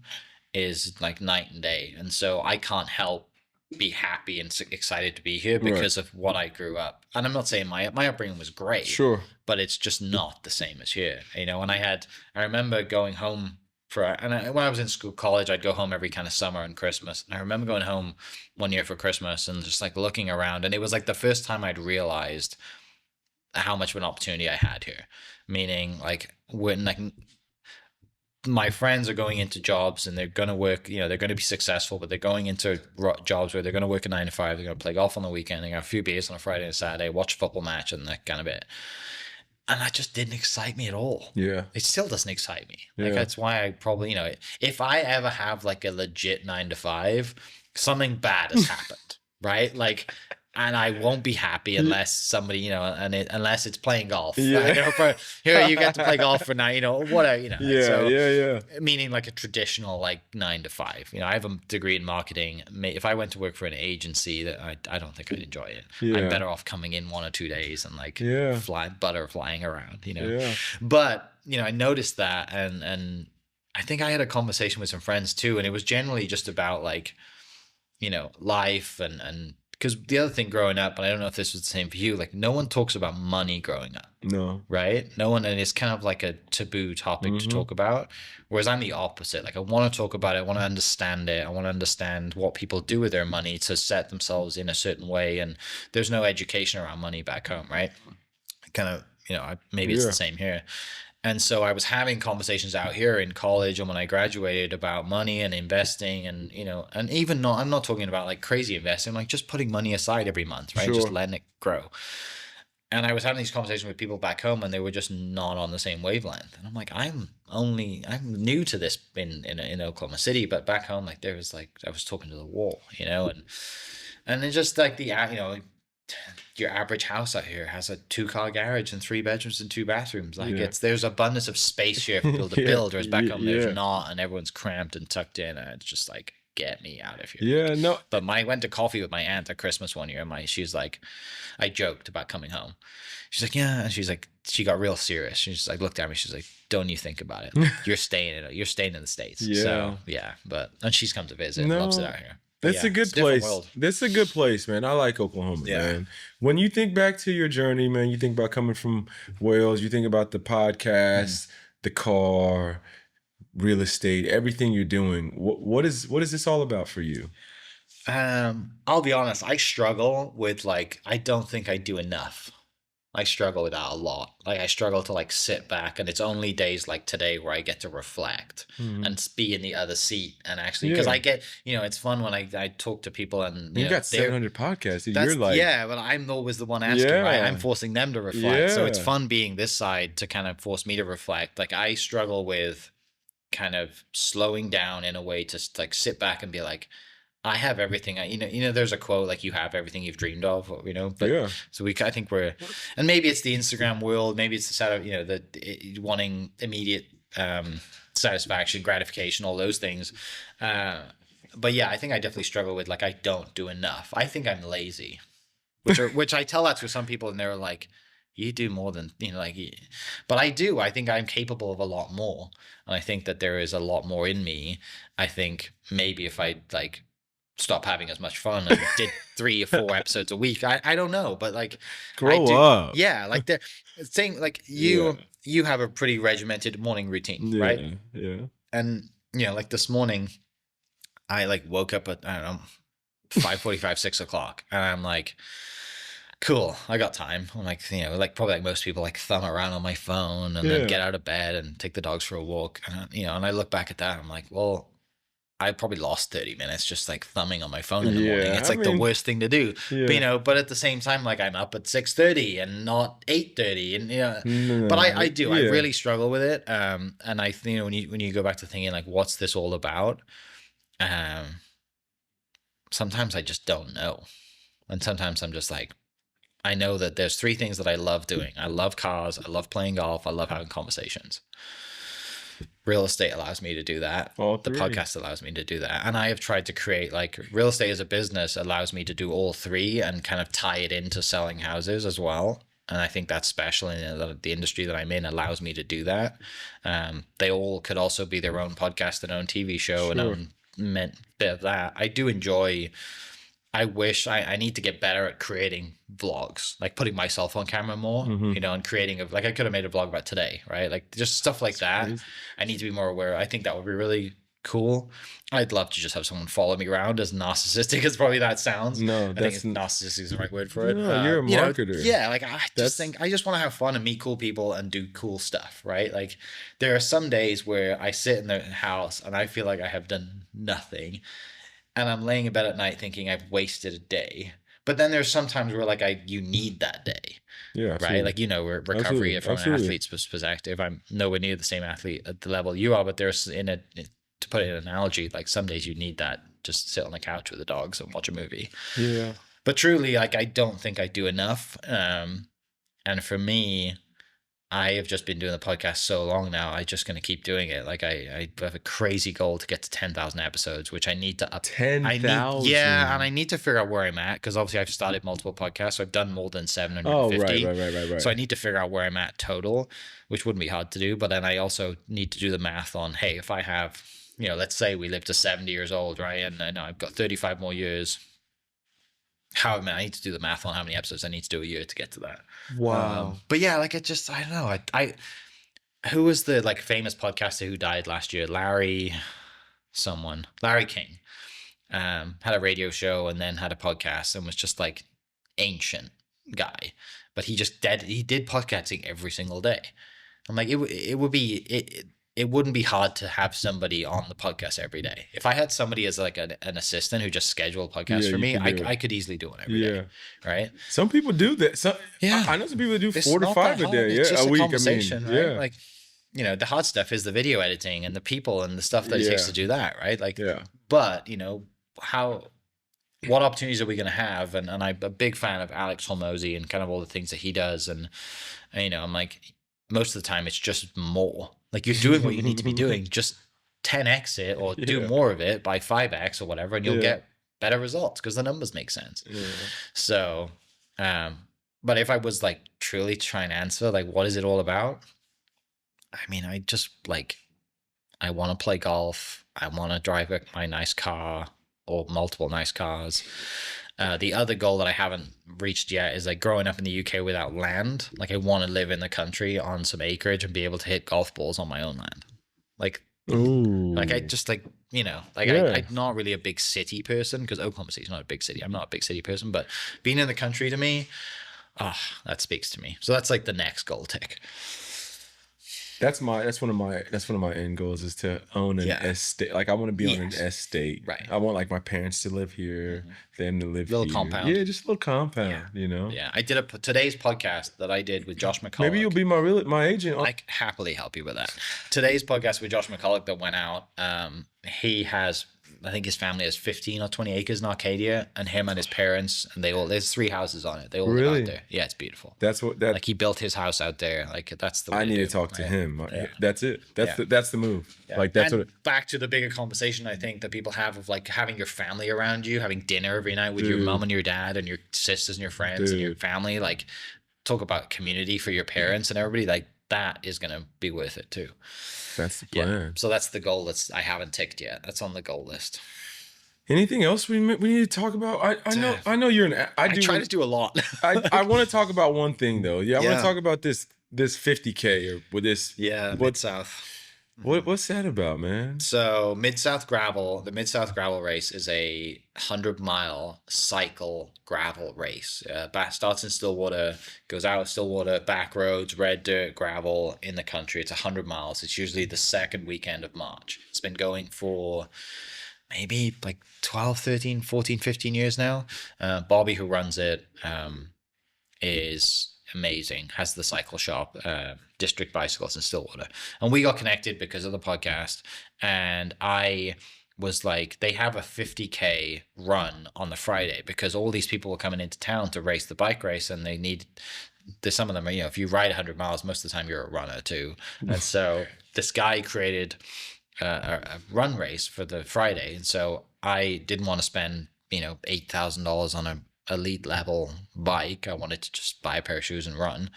is like night and day. And so I can't help be happy and excited to be here because of what I grew up. And I'm not saying my upbringing was great, but it's just not the same as here, you know. And I remember going home when I was in college, I'd go home every kind of summer and Christmas. And I remember going home one year for Christmas and just like looking around, and it was like the first time I'd realized how much of an opportunity I had here. Meaning, like, when like my friends are going into jobs and they're going to work, you know, they're going to be successful, but they're going into jobs where they're going to work a 9 to 5. They're going to play golf on the weekend. They're going to have a few beers on a Friday and Saturday, watch a football match, and that kind of it. And that just didn't excite me at all. Yeah. It still doesn't excite me. Like, Yeah. that's why I probably, if I ever have like a legit 9 to 5, something bad has happened, right? Like, and I won't be happy unless somebody, unless it's playing golf. Yeah. Here you get to play golf for now, whatever, Yeah, So, yeah. meaning like a traditional like 9 to 5. I have a degree in marketing. If I went to work for an agency, that I don't think I'd enjoy it. Yeah. I'm better off coming in 1 or 2 days and like Yeah. flying around, Yeah. But I noticed that, and I think I had a conversation with some friends too, and it was generally just about like, life and because the other thing growing up, and I don't know if this was the same for you, like no one talks about money growing up. No. Right? No one, and it's kind of like a taboo topic to talk about. Whereas I'm the opposite. Like I want to talk about it. I want to understand it. I want to understand what people do with their money to set themselves in a certain way. And there's no education around money back home, right? Kind of, maybe it's the same here. And so I was having conversations out here in college and when I graduated about money and investing and, and even not, I'm not talking about like crazy investing, like just putting money aside every month, right? Sure. Just letting it grow. And I was having these conversations with people back home and they were just not on the same wavelength. And I'm like, I'm new to this in Oklahoma City, but back home, like there was like, I was talking to the wall, and it's just like your average house out here has a 2-car garage and 3 bedrooms and 2 bathrooms. Like there's abundance of space here for people to build, whereas back home there's not, and everyone's cramped and tucked in, and it's just like, get me out of here. Yeah, no. But I went to coffee with my aunt at Christmas one year, and she's like, I joked about coming home. She's like, yeah, and she's like, she got real serious. She just like looked at me. She's like, don't you think about it? You're staying in the States. Yeah. So yeah, and she's come to visit. Loves it out here. That's a good place. That's a good place, man. I like Oklahoma, man. When you think back to your journey, man, you think about coming from Wales, you think about the podcast, the car, real estate, everything you're doing. What is this all about for you? I'll be honest. I struggle with I don't think I do enough. I struggle with that a lot. Like I struggle to sit back, and it's only days like today where I get to reflect and be in the other seat and actually, because I get, it's fun when I talk to people and you got 700 podcasts. You're like, but I'm always the one asking, right? I'm forcing them to reflect. So it's fun being this side to kind of force me to reflect. Like I struggle with kind of slowing down in a way to sit back and be like, I have everything. There's a quote like, you have everything you've dreamed of, but so I think and maybe it's the Instagram world, maybe it's the side of, the wanting immediate satisfaction, gratification, all those things. But yeah, I think I definitely struggle with I don't do enough. I think I'm lazy, which I tell that to some people and they're like, you do more than, but I do. I think I'm capable of a lot more. And I think that there is a lot more in me. I think maybe if I stop having as much fun and did 3 or 4 episodes a week, I don't know, but grow up. Yeah. The thing, you have a pretty regimented morning routine, right? Yeah. And this morning I woke up at, I don't know, 5:45, 6 o'clock. And I'm like, cool, I got time. I'm probably like most people, thumb around on my phone and then get out of bed and take the dogs for a walk. And, and I look back at that, I'm like, well, I probably lost 30 minutes just thumbing on my phone in the morning. It's the worst thing to do. But, but at the same time, I'm up at 6:30 and not 8:30. And, but I do, I really struggle with it. And I think, when you go back to thinking what's this all about? Sometimes I just don't know. And sometimes I'm just I know that there's 3 things that I love doing. I love cars. I love playing golf. I love having conversations. Real estate allows me to do that. The podcast allows me to do that. And I have tried to create real estate as a business allows me to do all 3 and kind of tie it into selling houses as well. And I think that's special in the industry that I'm in allows me to do that. They all could also be their own podcast and own TV show and own bit of that. I do enjoy. I wish I need to get better at creating vlogs, putting myself on camera more, and creating I could have made a vlog about today, right? Just stuff like that. Crazy. I need to be more aware. I think that would be really cool. I'd love to just have someone follow me around, as narcissistic as probably that sounds. No, I think narcissistic is the right word for it. No, you're a marketer. I just want to have fun and meet cool people and do cool stuff, right? There are some days where I sit in the house and I feel like I have done nothing. And I'm laying in bed at night thinking I've wasted a day. But then there's sometimes where like you need that day. Yeah, right? absolutely. Like, recovery Absolutely. from an Absolutely. athlete's perspective. I'm nowhere near the same athlete at the level you are, but there's to put it in an analogy, like some days you need that, just sit on the couch with the dogs and watch a movie. Yeah. But truly, like, I don't think I do enough. And for me, I have just been doing the podcast so long now. I'm just going to keep doing it. Like I have a crazy goal to get to 10,000 episodes, which I need to up. 10,000. Yeah, and I need to figure out where I'm at because obviously I've started multiple podcasts. So I've done more than 750. Oh, right. So I need to figure out where I'm at total, which wouldn't be hard to do. But then I also need to do the math on, hey, if I have, let's say we live to 70 years old, right? And I know I've got 35 more years. I need to do the math on how many episodes I need to do a year to get to that. Wow. But yeah, like I don't know. I who was the like famous podcaster who died last year? Larry King. Had a radio show and then had a podcast and was just like ancient guy. But he did podcasting every single day. I'm like, it wouldn't be hard to have somebody on the podcast every day. If I had somebody as like an assistant who just scheduled podcasts for me, I could easily do one every day. Right? Some people do that. I know some people do 4 to 5 a day. It's just a week. Conversation, right? Yeah. Like, the hard stuff is the video editing and the people and the stuff that it takes to do that, right? Like, but what opportunities are we going to have? And I'm a big fan of Alex Hormozy and kind of all the things that he does. And I'm like, most of the time it's just more. Like you're doing what you need to be doing, just 10x it or do more of it by 5x or whatever, and you'll get better results because the numbers make sense. Yeah. So, but if I was like truly trying to answer, like, what is it all about? I mean, I just I want to play golf. I want to drive my nice car or multiple nice cars. The other goal that I haven't reached yet is like growing up in the UK without land. Like I want to live in the country on some acreage and be able to hit golf balls on my own land. Like, like I just I'm not really a big city person because Oklahoma City is not a big city. I'm not a big city person, but being in the country to me, that speaks to me. So that's like the next goal tick. That's one of my end goals is to own an estate. Like I want to be on an estate. Right. I want like my parents to live here, them to live here. Little compound. Yeah, just a little compound, Yeah. I did today's podcast that I did with Josh McCulloch. Maybe you'll be my agent. I can happily help you with that. Today's podcast with Josh McCulloch that went out, he has, I think his family has 15 or 20 acres in Arcadia, and him and his parents, and there's 3 houses on it. They all live out there. Yeah, it's beautiful. Like he built his house out there. Like that's the way I need to talk to him. That's it. That's the move. Yeah. Like that's back to the bigger conversation I think that people have of like having your family around you, having dinner every night with your mom and your dad and your sisters and your friends and your family. Like talk about community for your parents and everybody. Like that is going to be worth it too. That's the plan. Yeah. So that's the goal I haven't ticked yet. That's on the goal list. Anything else we need to talk about? I know you're an. I try to do a lot. I want to talk about one thing though. I want to talk about this 50K or with this. Yeah, Mid-South. What's that about, man? So the Mid-South Gravel race is a 100-mile cycle gravel race. Starts in Stillwater, goes out of Stillwater, back roads, red dirt, gravel in the country. It's 100 miles. It's usually the second weekend of March. It's been going for maybe like 12, 13, 14, 15 years now. Bobby, who runs it, is amazing, has the cycle shop, District Bicycles in Stillwater, and we got connected because of the podcast. And I was like, they have a 50K run on the Friday because all these people were coming into town to race the bike race, and there's some of them are, if you ride 100 miles most of the time you're a runner too. And so this guy created a run race for the Friday, and so I didn't want to spend $8,000 on a elite level bike. I wanted to just buy a pair of shoes and run.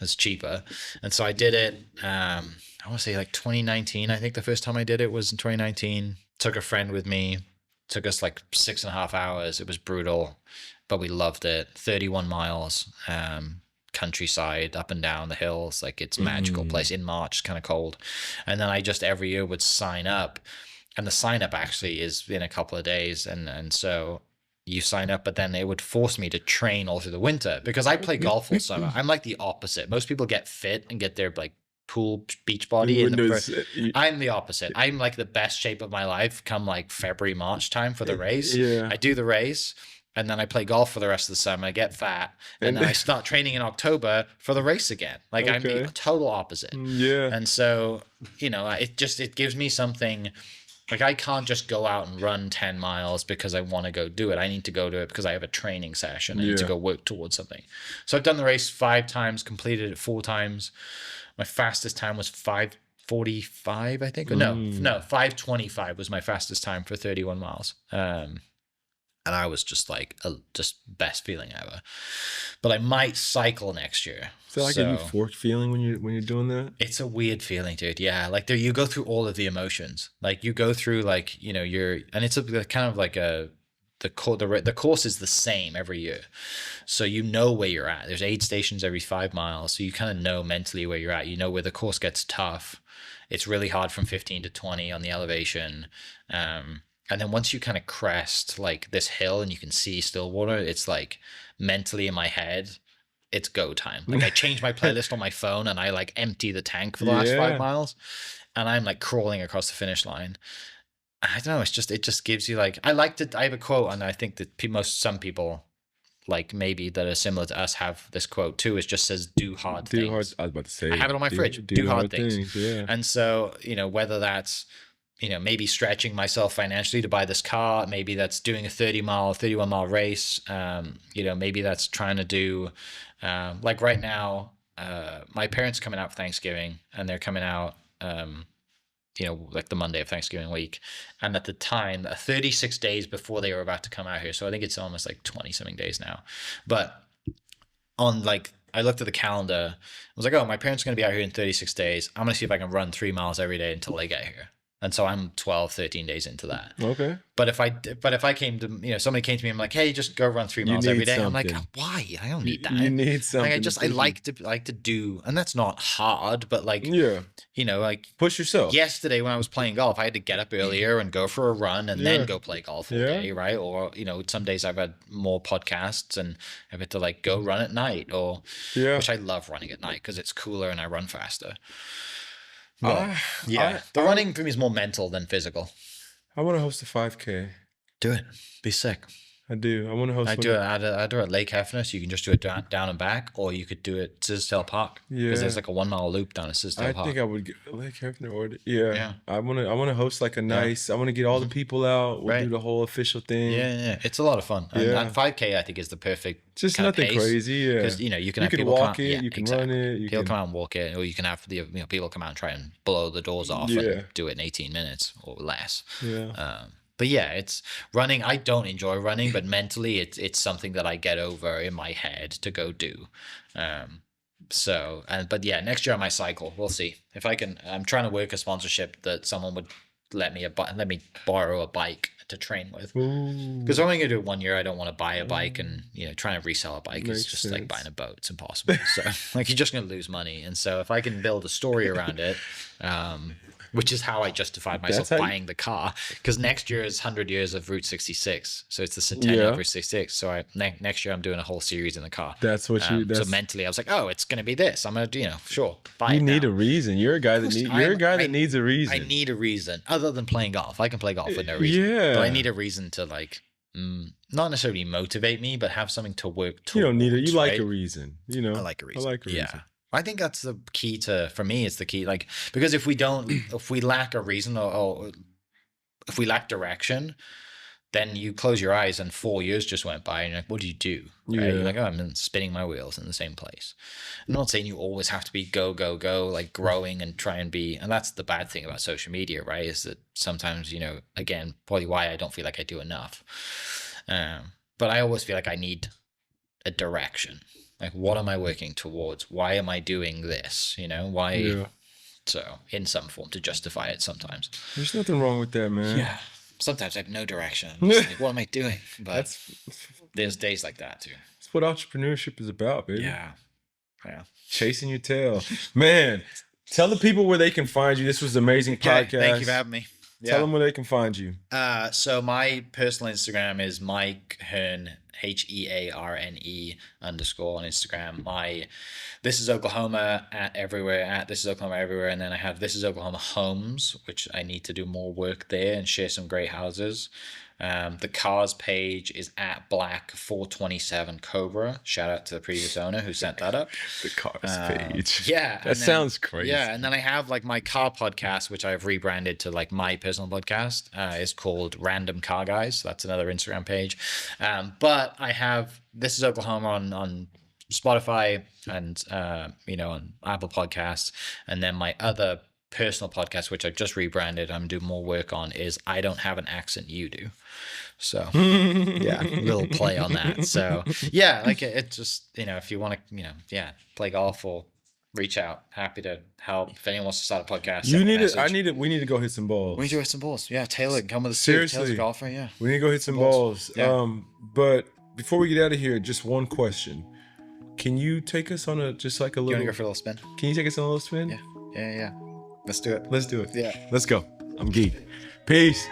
It's cheaper. And so I did it, I want to say like 2019. I think the first time I did it was in 2019. Took a friend with me. Took us like 6.5 hours. It was brutal, but we loved it. 31 miles, countryside, up and down the hills. Like it's a magical place in March. It's kind of cold. And then I just every year would sign up, and the sign up actually is in a couple of days. And so you sign up, but then it would force me to train all through the winter because I play golf all summer. I'm like the opposite. Most people get fit and get their like pool beach body. I'm the opposite. I'm like the best shape of my life come like February, March time for the race. Yeah. I do the race. and then I play golf for the rest of the summer, I get fat, and then I start training in October for the race again. Like I'm the total opposite. Yeah. And so, it gives me something. Like I can't just go out and run 10 miles because I want to go do it. I need to go do it because I have a training session. I need to go work towards something. So I've done the race 5 times, completed it 4 times. My fastest time was 5:45, I think. Or no, 5:25 was my fastest time for 31 miles. And I was just like, just best feeling ever. But I might cycle next year. Is that like a euphoric feeling when you're doing that? It's a weird feeling, dude. Yeah, like you go through all of the emotions. Like you go through like and it's a kind of like the course is the same every year, so you know where you're at. There's aid stations every 5 miles, so you kind of know mentally where you're at. You know where the course gets tough. It's really hard from 15 to 20 on the elevation. And then once you kind of crest like this hill and you can see Stillwater, it's like mentally in my head, it's go time. Like I change my playlist on my phone and I like empty the tank for the last 5 miles, and I'm like crawling across the finish line. I don't know. It just gives you like, I have a quote, and I think that some people like maybe that are similar to us have this quote too. It just says, do hard things. I was about to say, I have it on my fridge. Do hard things. Yeah. And so, whether that's, maybe stretching myself financially to buy this car, maybe that's doing a 31 mile race. Maybe that's trying to do, like right now, my parents are coming out for Thanksgiving, and they're coming out, like the Monday of Thanksgiving week. And at the time, 36 days before they were about to come out here. So I think it's almost like 20 something days now. But I looked at the calendar, I was like, oh, my parents are going to be out here in 36 days. I'm going to see if I can run 3 miles every day until they get here. And so I'm 12, 13 days into that. Okay. But if I came to, somebody came to me, I'm like, hey, just go run 3 miles every day. I'm like, why? I don't need that. You need something. I like to do, and that's not hard, but like, like push yourself. Yesterday when I was playing golf, I had to get up earlier and go for a run and then go play golf all day, right? Or, some days I've had more podcasts and I've had to like go run at night which I love running at night because it's cooler and I run faster. The running for me is more mental than physical. I want to host a 5K. Do it. Be sick. I do. I want to host. I do it at Lake Hefner, so you can just do it down and back, or you could do it at Sisdale Park. Yeah. Because there's like a 1 mile loop down at Sisdale Park. I think I would get Lake Hefner or I want to host like a nice. I want to get all the people out. We'll do the whole official thing. Yeah. It's a lot of fun. And 5K I think is the perfect. Just nothing crazy. Yeah. Because you can have people walk it. You can run it. People come out and walk it, or you can have people come out and try and blow the doors off and do it in 18 minutes or less. Yeah. But yeah, it's running. I don't enjoy running, but mentally it's something that I get over in my head to go do. But yeah, next year I might cycle. We'll see if I can. I'm trying to work a sponsorship that someone would let me borrow a bike to train with. Because I'm only gonna do it 1 year. I don't want to buy a bike and trying to resell a bike is just like buying a boat. It's impossible. So like you're just gonna lose money. And so if I can build a story around it, which is how I justified myself buying the car, because next year is 100 years of Route 66, so it's the centennial of Route 66. So next year I'm doing a whole series in the car. That's what so mentally I was like, oh, it's gonna be this. I'm gonna buy it. You need a reason. You're a guy that needs a reason. I need a reason other than playing golf. I can play golf for no reason. Yeah, but I need a reason to not necessarily motivate me, but have something to work towards. You don't need it. You like a reason. I like a reason. Yeah. I think that's the key for me, it's the key. Like, because if we lack a reason or if we lack direction, then you close your eyes and 4 years just went by and you're like, what do you do? Right? Yeah. You're like, oh, I'm spinning my wheels in the same place. I'm not saying you always have to be go, like growing and try and be, and that's the bad thing about social media, right? Is that sometimes, again, probably why I don't feel like I do enough. But I always feel like I need a direction. Like, what am I working towards? Why am I doing this? Why? Yeah. So, in some form, to justify it sometimes. There's nothing wrong with that, man. Yeah. Sometimes I have no direction. I'm just like, what am I doing? But there's days like that, too. That's what entrepreneurship is about, baby. Yeah. Chasing your tail. Man, tell the people where they can find you. This was an amazing podcast. Thank you for having me. Tell them where they can find you. So my personal Instagram is Mike Hearne, HEARNE _ on Instagram. My This Is Oklahoma at everywhere, at This Is Oklahoma everywhere. And then I have This Is Oklahoma Homes, which I need to do more work there and share some great houses. The cars page is at Black427 Cobra. Shout out to the previous owner who sent that up. The cars page. Yeah. That sounds crazy. Yeah. And then I have like my car podcast, which I've rebranded to like my personal podcast. Is called Random Car Guys. That's another Instagram page. But I have This Is Oklahoma on Spotify and, on Apple Podcasts. And then my other personal podcast, which I've just rebranded, I'm doing more work on, is I Don't Have an Accent, You Do. So yeah, a little play on that. So yeah, like it just, if you want to, play golf or reach out, happy to help. If anyone wants to start a podcast, we need to go hit some balls. We need to hit some balls. Yeah, Taylor can come with us. Seriously, Taylor's a golfer. Yeah, we need to go hit some balls. Yeah. But before we get out of here, just one question: can you take us on a little? You want to go for a little spin? Can you take us on a little spin? Yeah. Let's do it. Let's do it. Yeah. Let's go. I'm geeked. Peace.